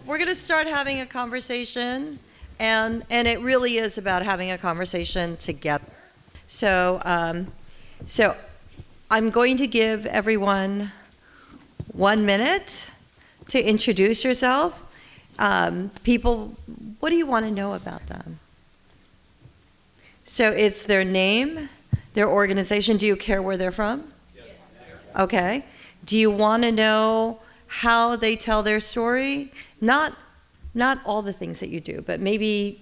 we're going to start having a conversation, and it really is about having a conversation together. So, so I'm going to give everyone 1 minute to introduce yourself. People, what do you want to know about them? So it's their name, their organization. Do you care where they're from? Yes. Okay. Do you want to know how they tell their story? Not all the things that you do, but maybe,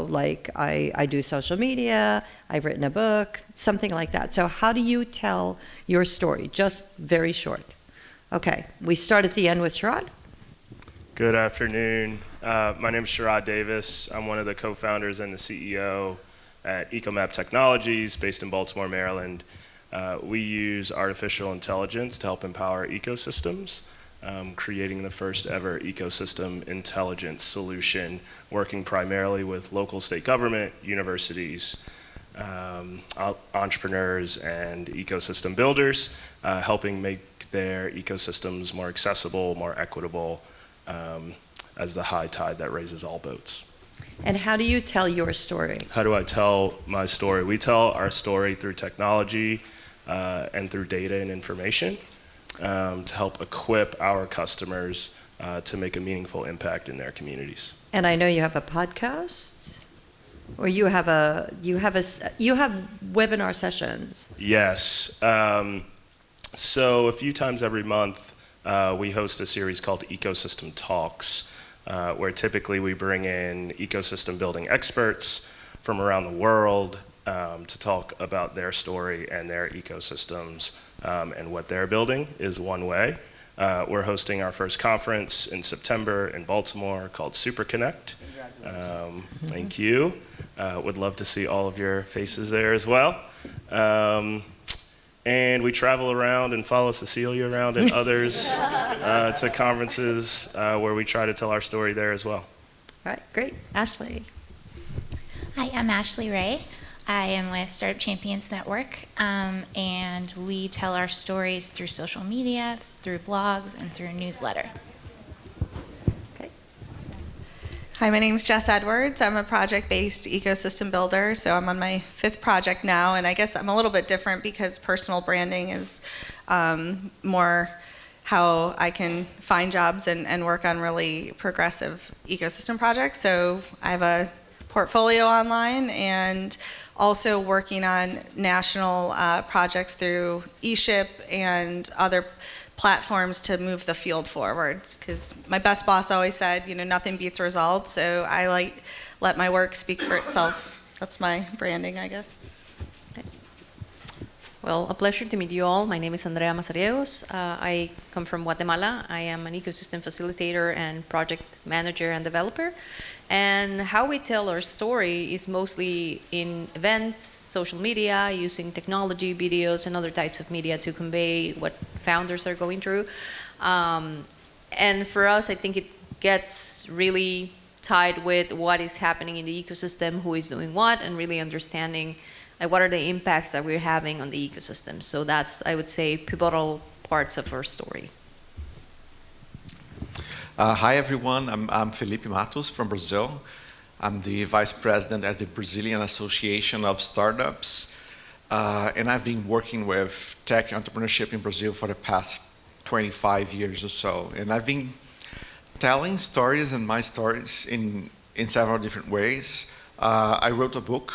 like I do social media, I've written a book, something like that. So how do you tell your story? Just very short. Okay. We start at the end with Sharad. Good afternoon. My name is Sharad Davis. I'm one of the co-founders and the CEO at EcoMap Technologies, based in Baltimore, Maryland. We use artificial intelligence to help empower ecosystems, creating the first ever ecosystem intelligence solution, working primarily with local state government, universities, entrepreneurs, and ecosystem builders, helping make their ecosystems more accessible, more equitable, as the high tide that raises all boats. And how do you tell your story? How do I tell my story? We tell our story through technology and through data and information to help equip our customers to make a meaningful impact in their communities. And I know you have a podcast, or you have webinar sessions. Yes. So a few times every month, we host a series called Ecosystem Talks, where typically we bring in ecosystem building experts from around the world to talk about their story and their ecosystems and what they're building is one way. We're hosting our first conference in September in Baltimore called Super Connect. Thank you. Would love to see all of your faces there as well. And we travel around and follow Cecilia around and others to conferences where we try to tell our story there as well. All right, great. Ashley. Hi, I'm Ashley Ray. I am with Startup Champions Network, and we tell our stories through social media, through blogs, and through a newsletter. Hi, my name is Jess Edwards. I'm a project-based ecosystem builder, so I'm on my 5th project now, and I guess I'm a little bit different because personal branding is more how I can find jobs and work on really progressive ecosystem projects. So I have a portfolio online and also working on national projects through eShip and other platforms to move the field forward, because my best boss always said, nothing beats results, so I let my work speak for itself. That's my branding, I guess. Well, a pleasure to meet you all. My name is Andrea Mazariegos. I come from Guatemala. I am an ecosystem facilitator and project manager and developer. And how we tell our story is mostly in events, social media, using technology, videos, and other types of media to convey what founders are going through. And for us, I think it gets really tied with what is happening in the ecosystem, who is doing what, and really understanding what are the impacts that we're having on the ecosystem. So that's, I would say, pivotal parts of our story. Hi everyone, I'm Felipe Matos from Brazil. I'm the Vice President at the Brazilian Association of Startups. And I've been working with tech entrepreneurship in Brazil for the past 25 years or so. And I've been telling stories and my stories in several different ways. I wrote a book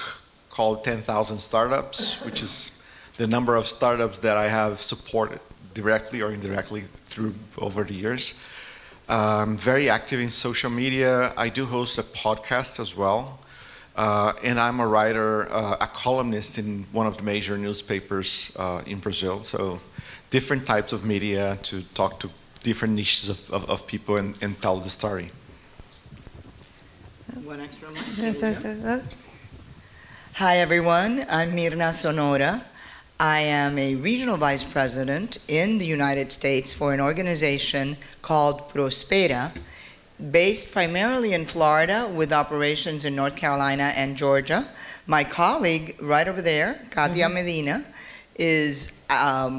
called 10,000 Startups, which is the number of startups that I have supported directly or indirectly through over the years. I'm very active in social media. I do host a podcast as well. And I'm a writer, a columnist in one of the major newspapers in Brazil. So different types of media to talk to different niches of people and tell the story. One extra line. Hi everyone, I'm Mirna Sonora. I am a regional vice president in the United States for an organization called Prospera, based primarily in Florida with operations in North Carolina and Georgia. My colleague right over there, Katia Medina, is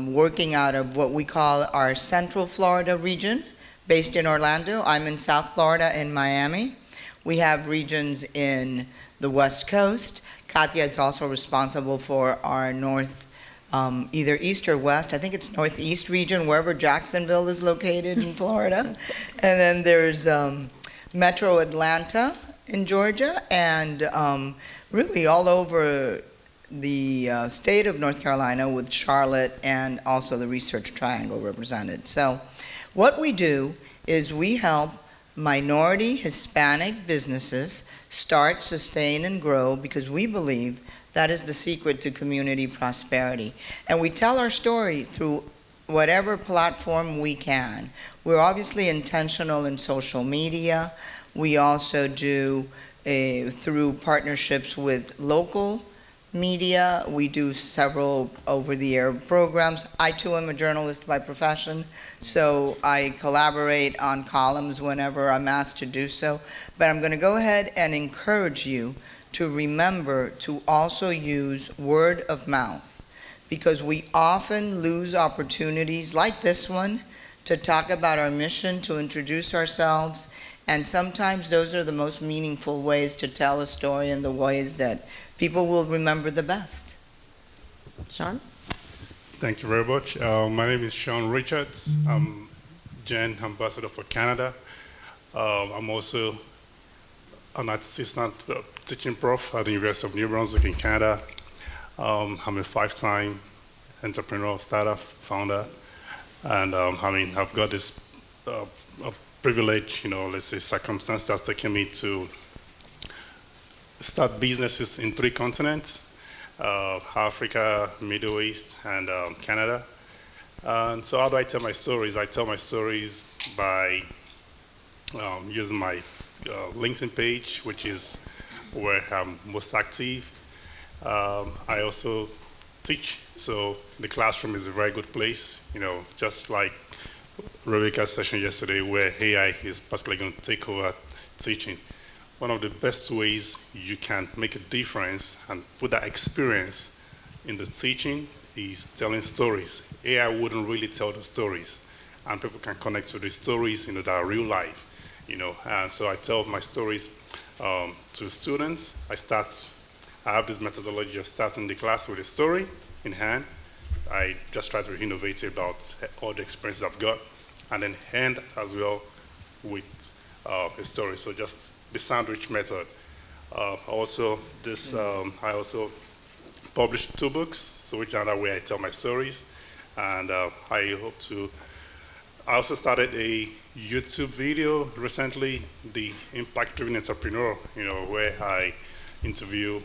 working out of what we call our Central Florida region, based in Orlando. I'm in South Florida and Miami. We have regions in the West Coast. Katya is also responsible for our north, either east or west. I think it's northeast region, wherever Jacksonville is located in Florida. And then there's Metro Atlanta in Georgia, and really all over the state of North Carolina, with Charlotte and also the Research Triangle represented. So what we do is we help minority Hispanic businesses start, sustain, and grow, because we believe that is the secret to community prosperity. And we tell our story through whatever platform we can. We're obviously intentional in social media. We also do through partnerships with local media. We do several over-the-air programs. I too am a journalist by profession, so I collaborate on columns whenever I'm asked to do so. But I'm going to go ahead and encourage you to remember to also use word of mouth, because we often lose opportunities like this one to talk about our mission, to introduce ourselves, and sometimes those are the most meaningful ways to tell a story and the ways that people will remember the best. Sean? Thank you very much. My name is Sean Richards. I'm Gen Ambassador for Canada. I'm also an assistant teaching prof at the University of New Brunswick in Canada. I'm a 5-time entrepreneurial startup founder. And I've got this privilege, let's say circumstance that's taken me to start businesses in 3 continents, Africa, Middle East, and Canada. And so how do I tell my stories? I tell my stories by using my LinkedIn page, which is where I'm most active. I also teach, so the classroom is a very good place, just like Rebecca's session yesterday, where AI is particularly going to take over teaching. One of the best ways you can make a difference and put that experience in the teaching is telling stories. AI wouldn't really tell the stories, and people can connect to the stories that are real life, And so I tell my stories to students. I have this methodology of starting the class with a story in hand. I just try to be innovative about all the experiences I've got, and then end as well with a story. So just the sandwich method. I also published 2 books, so which another way I tell my stories, and I also started a YouTube video recently, the Impact-Driven Entrepreneur, where I interview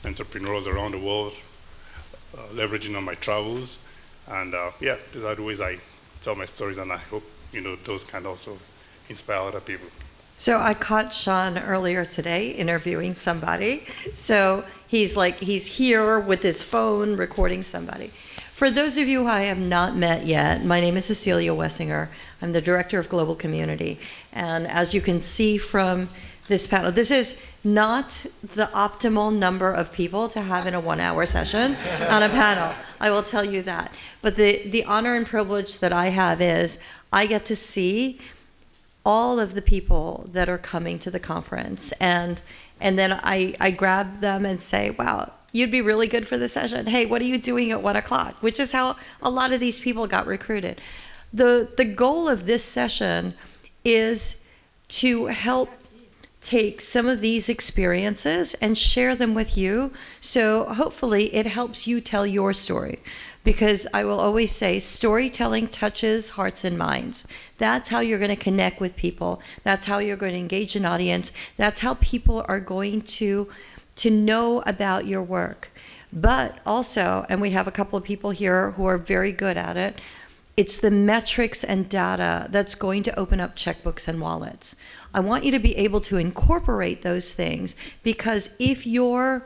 entrepreneurs around the world, leveraging on my travels, and these are the ways I tell my stories, and I hope those can also inspire other people. So I caught Sean earlier today interviewing somebody. So he's here with his phone recording somebody. For those of you who I have not met yet, my name is Cecilia Wessinger. I'm the Director of Global Community. And as you can see from this panel, this is not the optimal number of people to have in a 1-hour session on a panel. I will tell you that. But the honor and privilege that I have is I get to see all of the people that are coming to the conference, and then I grab them and say, wow, you'd be really good for the session. Hey, what are you doing at 1 o'clock? Which is how a lot of these people got recruited. The goal of this session is to help take some of these experiences and share them with you. So hopefully it helps you tell your story. Because I will always say storytelling touches hearts and minds. That's how you're going to connect with people. That's how you're going to engage an audience. That's how people are going to know about your work. But also, and we have a couple of people here who are very good at it, it's the metrics and data that's going to open up checkbooks and wallets. I want you to be able to incorporate those things, because if your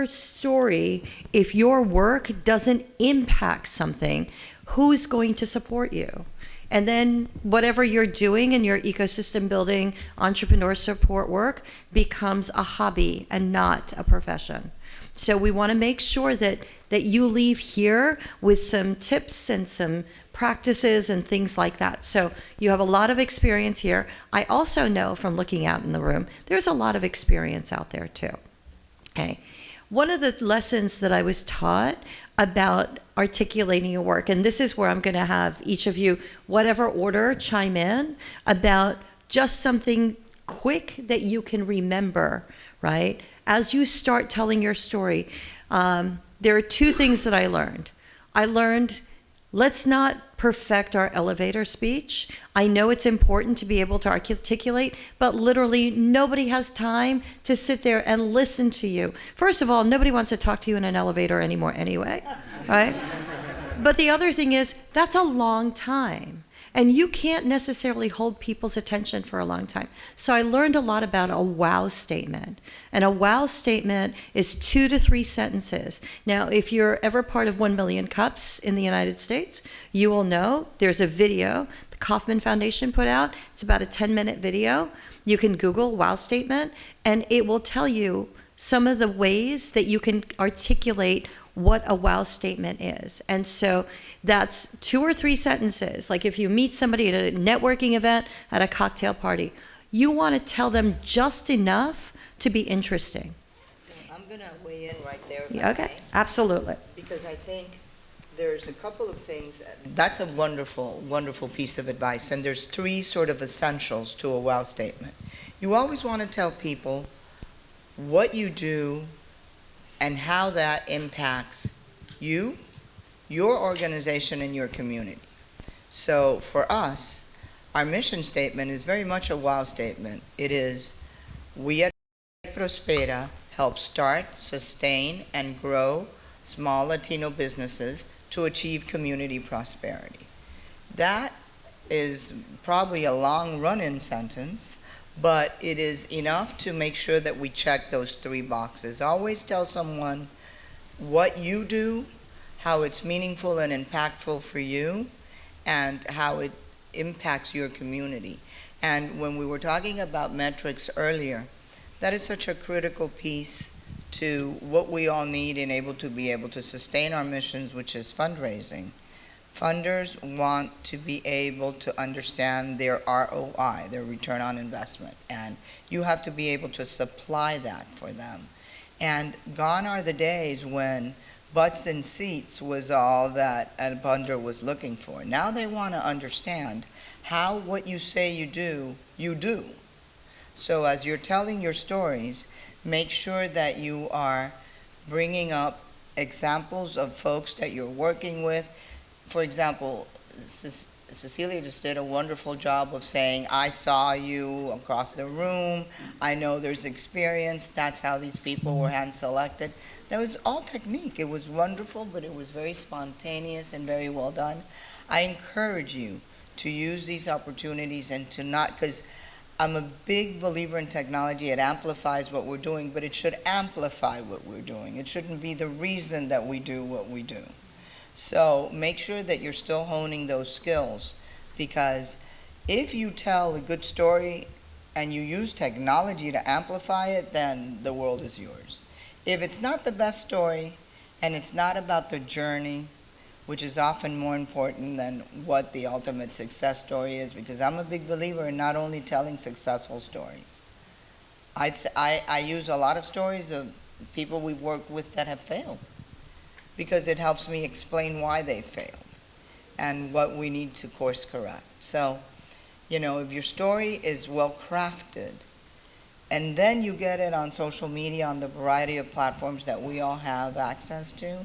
story, if your work doesn't impact something, who's going to support you? And then whatever you're doing in your ecosystem building, entrepreneur support work becomes a hobby and not a profession. So we want to make sure that you leave here with some tips and some practices and things like that. So you have a lot of experience here. I also know from looking out in the room, there's a lot of experience out there too. Okay. One of the lessons that I was taught about articulating your work, and this is where I'm going to have each of you, whatever order, chime in about just something quick that you can remember, right? As you start telling your story, there are two things that I learned. I learned, let's not perfect our elevator speech. I know it's important to be able to articulate, but literally nobody has time to sit there and listen to you. First of all, nobody wants to talk to you in an elevator anymore anyway, right? But the other thing is, that's a long time. And you can't necessarily hold people's attention for a long time. So I learned a lot about a wow statement. And a wow statement is 2 to 3 sentences. Now, if you're ever part of 1 Million Cups in the United States, you will know there's a video the Kauffman Foundation put out. It's about a 10-minute video. You can Google wow statement, and it will tell you some of the ways that you can articulate what a wow statement is. And so that's 2 or 3 sentences. Like if you meet somebody at a networking event, at a cocktail party, you want to tell them just enough to be interesting. So I'm going to weigh in right there. Okay, absolutely. Because I think there's a couple of things. That's a wonderful, wonderful piece of advice. And there's 3 sort of essentials to a wow statement. You always want to tell people what you do and how that impacts you, your organization, and your community. So for us, our mission statement is very much a wow statement. It is, we at Prospera help start, sustain, and grow small Latino businesses to achieve community prosperity. That is probably a long run-in sentence, but it is enough to make sure that we check those 3 boxes. Always tell someone what you do, how it's meaningful and impactful for you, and how it impacts your community. And when we were talking about metrics earlier, that is such a critical piece to what we all need in able to sustain our missions, which is fundraising. Funders want to be able to understand their ROI, their return on investment, and you have to be able to supply that for them. And gone are the days when butts and seats was all that a funder was looking for. Now they want to understand how what you say you do, you do. So as you're telling your stories, make sure that you are bringing up examples of folks that you're working with. For example, Cecilia just did a wonderful job of saying, I saw you across the room, I know there's experience, that's how these people were hand-selected. That was all technique. It was wonderful, but it was very spontaneous and very well done. I encourage you to use these opportunities and to not, because I'm a big believer in technology. It amplifies what we're doing, but it should amplify what we're doing. It shouldn't be the reason that we do what we do. So make sure that you're still honing those skills, because if you tell a good story and you use technology to amplify it, then the world is yours. If it's not the best story and it's not about the journey, which is often more important than what the ultimate success story is, because I'm a big believer in not only telling successful stories. I use a lot of stories of people we've worked with that have failed, because it helps me explain why they failed and what we need to course correct. So, if your story is well crafted, and then you get it on social media on the variety of platforms that we all have access to,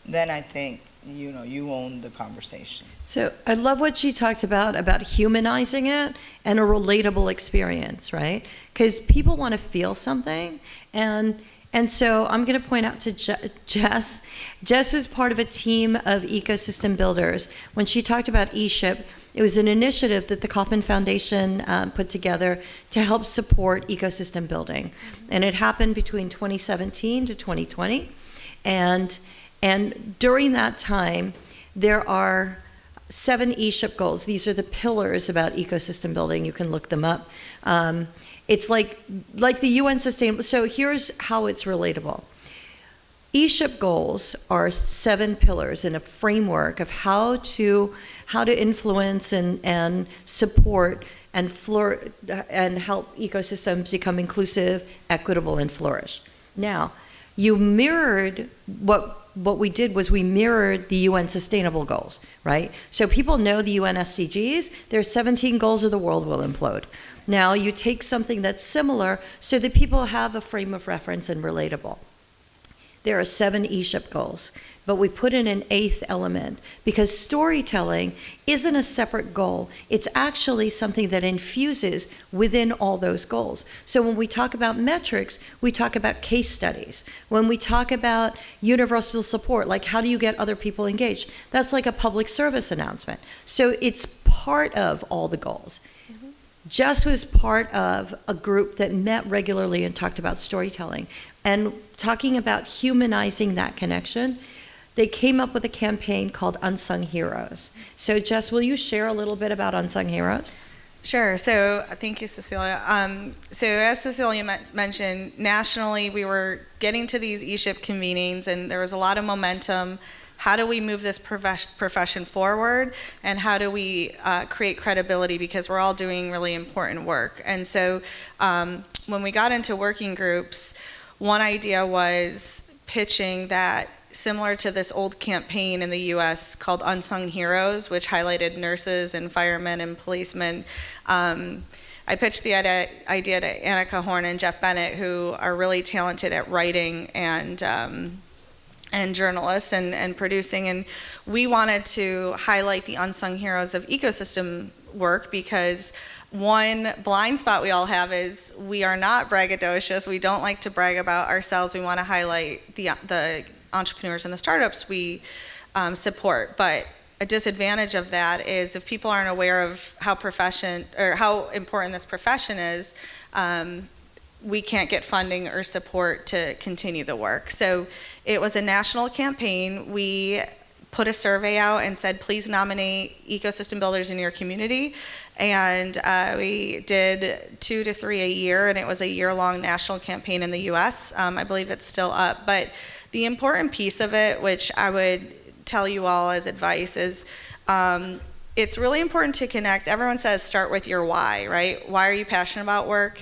then I think, you own the conversation. So I love what she talked about humanizing it and a relatable experience, right? Because people want to feel something, and so I'm going to point out to Jess. Jess was part of a team of ecosystem builders. When she talked about eShip, it was an initiative that the Kauffman Foundation put together to help support ecosystem building. And it happened between 2017 to 2020. And during that time, there are 7 eShip goals. These are the pillars about ecosystem building. You can look them up. It's like the UN Sustainable. So here's how it's relatable. E-ship goals are 7 pillars in a framework of how to influence and support and help ecosystems become inclusive, equitable, and flourish. Now, you mirrored what we did was we mirrored the UN Sustainable Goals, right? So people know the UN SDGs. There's 17 goals or the world will implode. Now you take something that's similar so that people have a frame of reference and relatable. There are 7 E-ship goals, but we put in an 8th element because storytelling isn't a separate goal. It's actually something that infuses within all those goals. So when we talk about metrics, we talk about case studies. When we talk about universal support, like how do you get other people engaged? That's like a public service announcement. So it's part of all the goals. Jess was part of a group that met regularly and talked about storytelling. And talking about humanizing that connection, they came up with a campaign called Unsung Heroes. So Jess, will you share a little bit about Unsung Heroes? Sure. So thank you, Cecilia. So as Cecilia mentioned, nationally we were getting to these E-ship convenings and there was a lot of momentum. How do we move this profession forward, and how do we create credibility, because we're all doing really important work. And so when we got into working groups, one idea was pitching that similar to this old campaign in the US called Unsung Heroes, which highlighted nurses and firemen and policemen. I pitched the idea to Annika Horn and Jeff Bennett, who are really talented at writing and journalists and producing, and we wanted to highlight the unsung heroes of ecosystem work because one blind spot we all have is we are not braggadocious. We don't like to brag about ourselves. We want to highlight the entrepreneurs and the startups we support. But a disadvantage of that is if people aren't aware of how important this profession is, we can't get funding or support to continue the work. So it was a national campaign. We put a survey out and said, please nominate ecosystem builders in your community. And we did 2 to 3 a year, and it was a year-long national campaign in the US. I believe it's still up. But the important piece of it, which I would tell you all as advice, is it's really important to connect. Everyone says start with your why, right? Why are you passionate about work?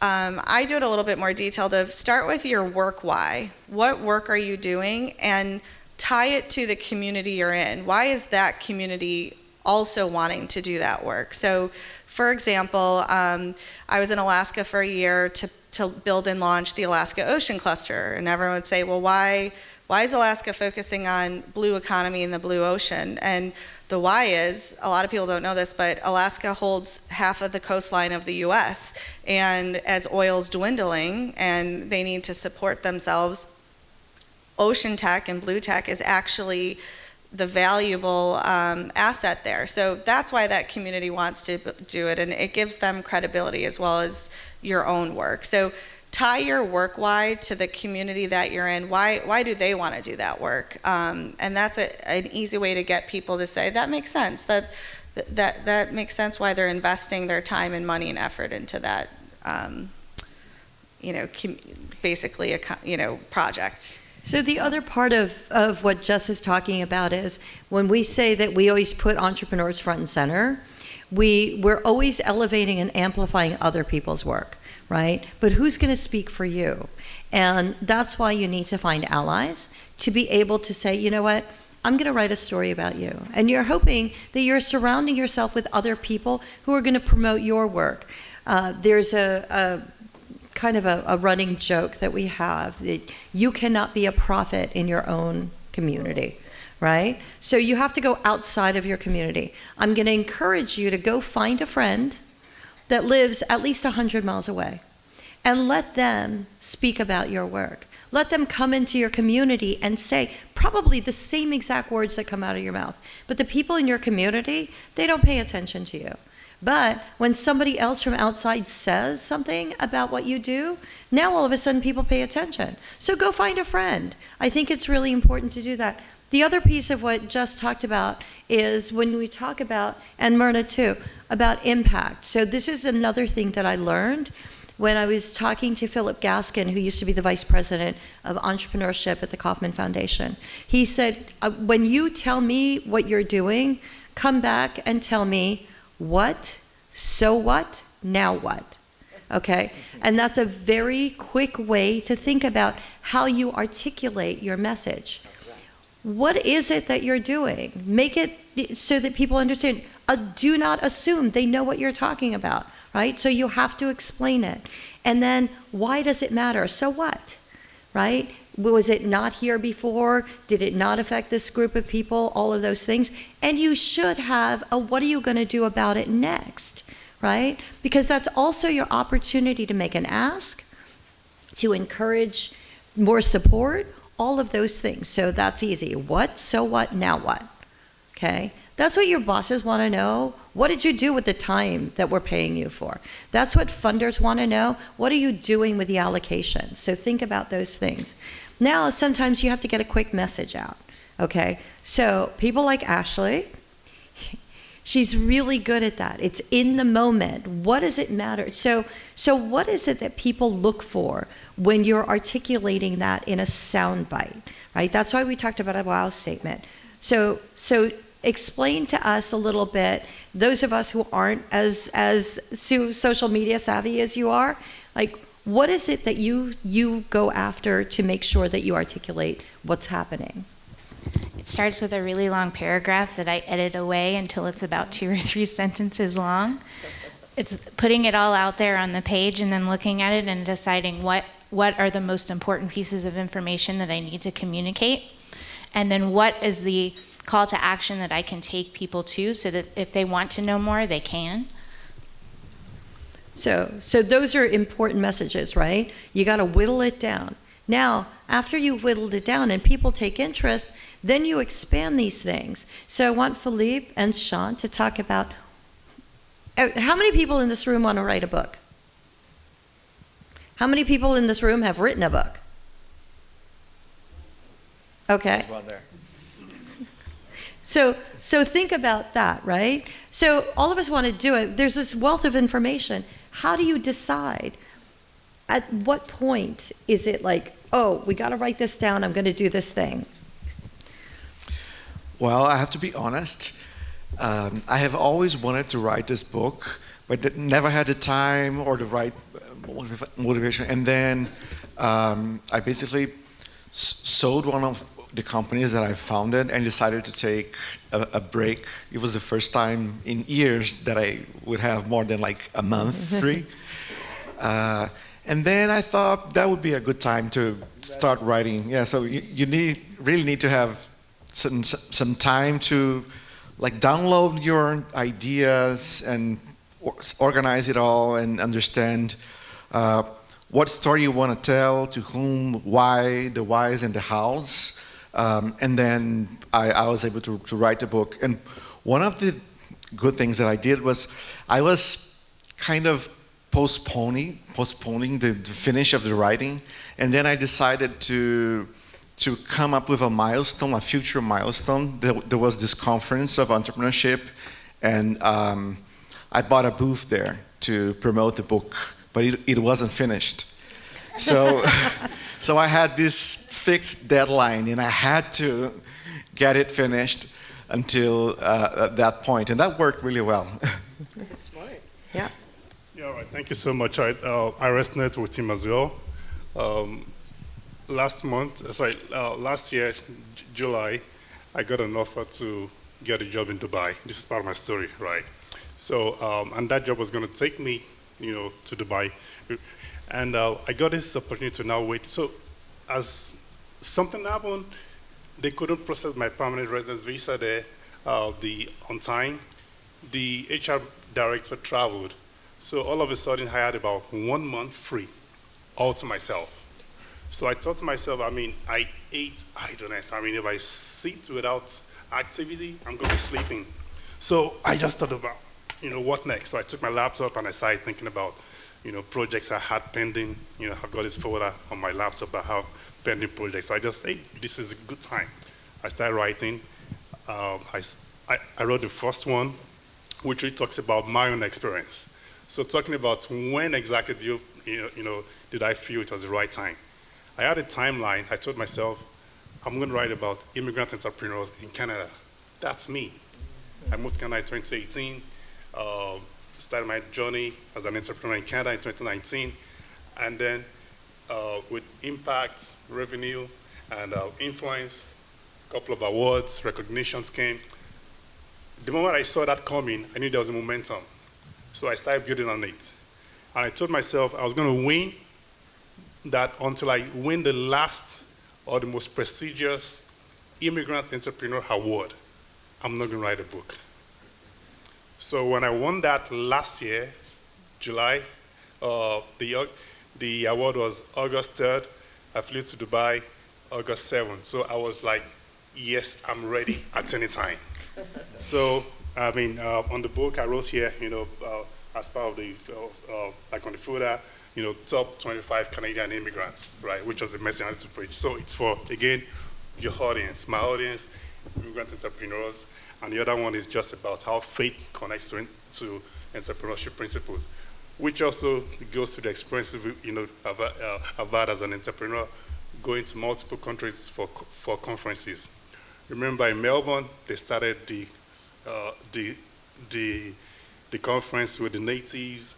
I do it a little bit more detailed of start with your work why. What work are you doing? And tie it to the community you're in. Why is that community also wanting to do that work? So, for example, I was in Alaska for a year to build and launch the Alaska Ocean Cluster. And everyone would say, well, why is Alaska focusing on blue economy in the blue ocean? And the why is, a lot of people don't know this, but Alaska holds half of the coastline of the US. And as oil's dwindling and they need to support themselves, ocean tech and blue tech is actually the valuable asset there. So that's why that community wants to do it, and it gives them credibility as well as your own work. So tie your work why to the community that you're in. Why do they want to do that work? And that's an easy way to get people to say, that makes sense. That makes sense why they're investing their time and money and effort into that, basically a project. So the other part of what Jess is talking about is when we say that we always put entrepreneurs front and center, we're always elevating and amplifying other people's work, right? But who's going to speak for you? And that's why you need to find allies to be able to say, you know what, I'm going to write a story about you. And you're hoping that you're surrounding yourself with other people who are going to promote your work. There's a kind of a running joke that we have that you cannot be a prophet in your own community, right? So you have to go outside of your community. I'm going to encourage you to go find a friend that lives at least 100 miles away and let them speak about your work. Let them come into your community and say probably the same exact words that come out of your mouth. But the people in your community, they don't pay attention to you. But when somebody else from outside says something about what you do, now all of a sudden people pay attention. So go find a friend. I think it's really important to do that. The other piece of what Jess talked about is when we talk about, and Myrna too, about impact. So this is another thing that I learned. when I was talking to Philip Gaskin, who used to be the vice president of entrepreneurship at the Kauffman Foundation. He said, when you tell me what you're doing, come back and tell me what, so what, now what. Okay? And that's a very quick way to think about how you articulate your message. What is it that you're doing? Make it so that people understand. Do not assume they know what you're talking about, right? So you have to explain it. And then, why does it matter? So what, right? Was it not here before? Did it not affect this group of people? All of those things. And you should have a what are you going to do about it next, right? Because that's also your opportunity to make an ask, to encourage more support, all of those things. So that's easy. What, so what, now what? Okay? That's what your bosses want to know. What did you do with the time that we're paying you for? That's what funders want to know. What are you doing with the allocation? So think about those things. Now, sometimes you have to get a quick message out. Okay? So people like Ashley, she's really good at that. It's in the moment. What does it matter? So what is it that people look for when you're articulating that in a sound bite, right? That's why we talked about a wow statement. So explain to us a little bit, those of us who aren't as social media savvy as you are, like, what is it that you go after to make sure that you articulate what's happening? It starts with a really long paragraph that I edit away until it's about 2 or 3 sentences long. It's putting it all out there on the page and then looking at it and deciding what are the most important pieces of information that I need to communicate, and then what is the call to action that I can take people to so that if they want to know more, they can. So those are important messages, right? You got to whittle it down. Now, after you've whittled it down and people take interest, then you expand these things. So I want Philippe and Sean to talk about, how many people in this room want to write a book? How many people in this room have written a book? Okay. There's one there. So think about that, right? So all of us want to do it. There's this wealth of information. How do you decide? At what point is it like, oh, we got to write this down, I'm going to do this thing? Well, I have to be honest. I have always wanted to write this book, but never had the time or the right motivation. And then I basically sold one of the companies that I founded and decided to take a break. It was the first time in years that I would have more than like a month free. And then I thought that would be a good time to start writing. Yeah, so you really need to have some time to like download your ideas and organize it all and understand what story you want to tell, to whom, why, the whys and the hows. And then I was able to write the book. And one of the good things that I did was I was kind of postponing the finish of the writing. And then I decided to come up with a milestone, a future milestone. There was this conference of entrepreneurship, and I bought a booth there to promote the book, but it wasn't finished. So, so I had this fixed deadline, and I had to get it finished until that point, and that worked really well. That's smart. Yeah. Yeah, all right. Thank you so much. I resonate with him as well. Last year, July, I got an offer to get a job in Dubai. This is part of my story, right? So, and that job was going to take me, to Dubai. And I got this opportunity to now wait. So, as something happened, they couldn't process my permanent residence visa there on time. The HR director traveled. So all of a sudden, I had about 1 month free, all to myself. So I thought to myself, I ate idleness. If I sit without activity, I'm going to be sleeping. So I just thought about, what next? So I took my laptop and I started thinking about, projects I had pending. I've got this folder on my laptop that have pending projects. So I just, this is a good time. I started writing. I wrote the first one, which really talks about my own experience. So talking about when exactly do you did I feel it was the right time? I had a timeline. I told myself, I'm going to write about immigrant entrepreneurs in Canada. That's me. I moved to Canada in 2018, started my journey as an entrepreneur in Canada in 2019, and then with impact, revenue, and influence, a couple of awards, recognitions came. The moment I saw that coming, I knew there was a momentum. So I started building on it. And I told myself I was going to win that until I win the last or the most prestigious Immigrant Entrepreneur Award. I'm not going to write a book. So when I won that last year, July, the award was August 3rd. I flew to Dubai August 7th. So I was like, yes, I'm ready at any time. So, I mean, on the book I wrote here, as part of the, like on the footer, top 25 Canadian immigrants, right, which was the message I wanted to preach. So it's for, again, your audience, my audience, immigrant entrepreneurs, and the other one is just about how faith connects to entrepreneurship principles, which also goes to the experience I've had as an entrepreneur, going to multiple countries for conferences. Remember in Melbourne, they started the conference with the natives,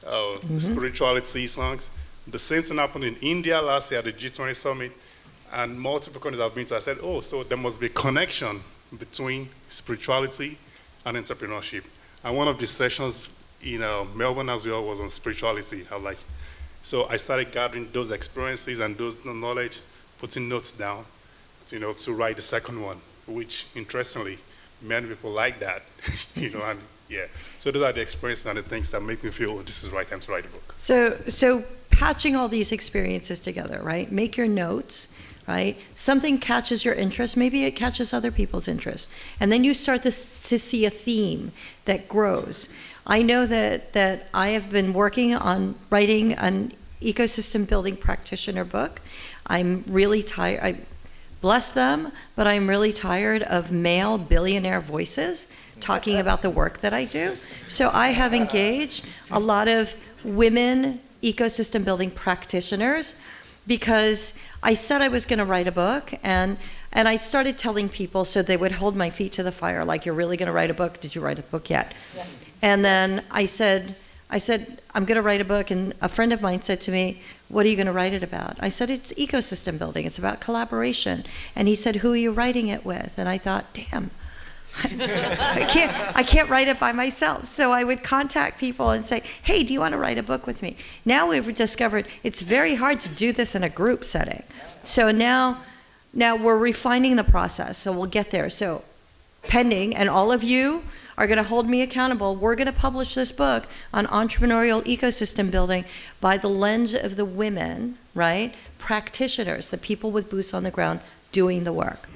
the spirituality songs. The same thing happened in India last year at the G20 summit, and multiple countries I've been to. I said, oh, so there must be a connection between spirituality and entrepreneurship. And one of the sessions in Melbourne as well was on spirituality. So I started gathering those experiences and those knowledge, putting notes down, to write the second one, which interestingly, many people like that, and yeah. So those are the experiences and the things that make me feel, oh, this is the right time to write a book. So patching all these experiences together, right? Make your notes, right? Something catches your interest, maybe it catches other people's interest. And then you start to see a theme that grows. I know that I have been working on writing an ecosystem building practitioner book. I'm really tired, I bless them, but I'm really tired of male billionaire voices talking about the work that I do. So I have engaged a lot of women ecosystem building practitioners because I said I was going to write a book, and I started telling people so they would hold my feet to the fire, like, you're really going to write a book? Did you write a book yet? Yeah. And then I said, I'm going to write a book, and a friend of mine said to me, what are you going to write it about? I said, it's ecosystem building. It's about collaboration. And he said, who are you writing it with? And I thought, damn, I can't write it by myself. So I would contact people and say, hey, do you want to write a book with me? Now we've discovered it's very hard to do this in a group setting. So now we're refining the process. So we'll get there. So pending, and all of you are going to hold me accountable. We're going to publish this book on entrepreneurial ecosystem building by the lens of the women, right? Practitioners, the people with boots on the ground doing the work.